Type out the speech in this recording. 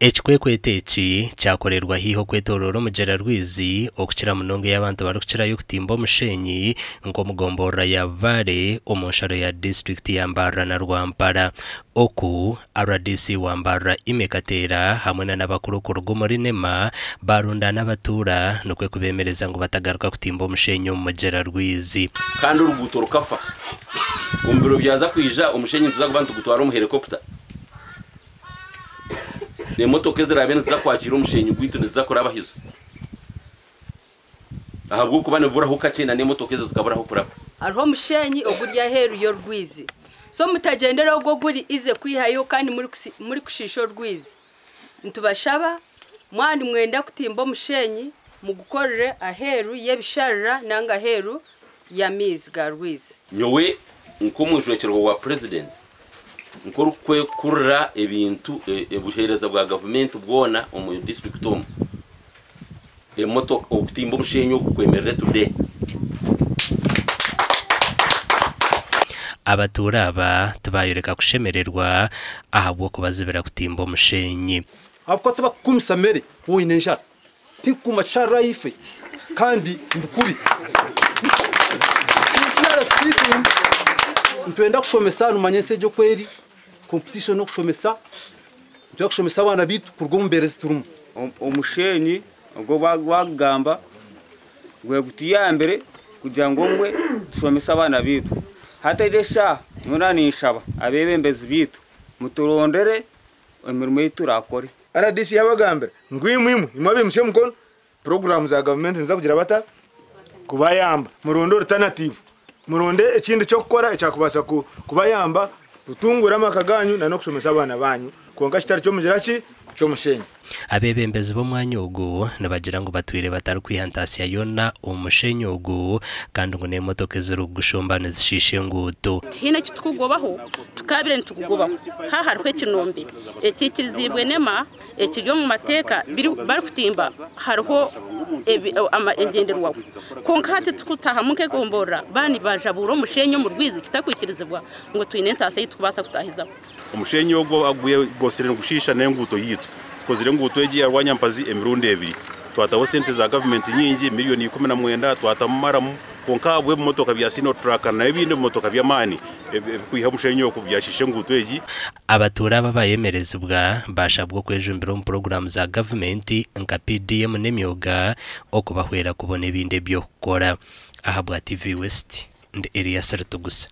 Ekikwekweto eki kyakorerwa hiho kwetorora omumugyera Rwizi okukira munonga y'abantu barikukirayo okutimba omushenyi nk'omugomborora ya Bare omu nsharo ya district ya Mbarara na Rwampara. Oku RDC wa Mbarara imekatera hamwe n'abakuru kuruga omuri NEMA barundana abatura nokwe kubemereza ngo batagaruka kutimba omushenyi omumugyera Rwizi. Kandi uruguto rukafa ombiro byaza kwija omushenyi tuza kubantu gutwara mu helicopter nemotoka zirabene ziza kwakira omushenyi gwitu niza kuraba hizo ahabwo kubane bura hukakina nemotoka zikabura hukuraba ariho omushenyi ogurya heru yo Rwizi so mutagendera ogwo guri ize kwihayo kandi muri kushisho Rwizi ntubashaba mwandi mwenda kutimba omushenyi mugukorere aheru yebisharira nanga heru ya mizi ga Rwizi. Nyowe nkomujwekero wa president nkuru kwe kurra ebintu ebuhereza bwa government bwona omu district omu emoto okutimba omushenyi okukwemerera today. Abatura aba tubayereka kushemererwa ahabwo kubazibira kutimba omushenyi abako tubakumisa mere woine njara tinkuma chara ife kandi ndukuri sinara speaking ntwenda kushomesa numanyese jo kweri competition no kushomesa ntwenda kushomesa abana bitu kurwo mberezi turumu omushenyi ubwo bagamba gwe gutiya mbere kugira ngo mwe tushomesa abana bitu hata idesha nurani nshaba abebembezi bitu muturondere emirimo yiturakore RDC yabagambira ngwimwimu imabe mushe mukono program za government nza kugira bata kubayamba murondo alternative muronde ekindi cyo gukora ecyakubasa kubayamba gutungura amakaganyu na no kushomesa abana banyu konka kitari cyo mugira ki cyo mushenyi. Abebembezi bomwanya ogu nabagira ngo batwire batari kwihantasiya yona omushenyi ogu kandi ngo nemotoka zirugushomba nezishishe nguto hine kitukugobaho tukabire ntukugobaho ha harwe kinombe ekikizibwe NEMA ekiryo mu mateka bari kutimba hariho engenderwa konka hati tukutaha muke gombora bani bajabura omushenyi mu Rwizi kitakwikirizibwa ngo twine ntase yitukubasa kutahiza omushenyi ogo aguye bosere ngushisha nenguto yitu kozire nguto egiye arwanyampazi emirundi ebiri twataho sente za government nyingi miliyoni 19 twatamaramu konka bwe motoka bya sino truck na ebindi motoka bya mani kwiha omushenyi oku byashishe nguto egi. Abatura babayemerezibwa bashabwo kwejumbira mu program za government nka PDM n'emyoga okubahwera kubona ebindi byo kukora. Ahabwa TV West ndi area Sertugusa.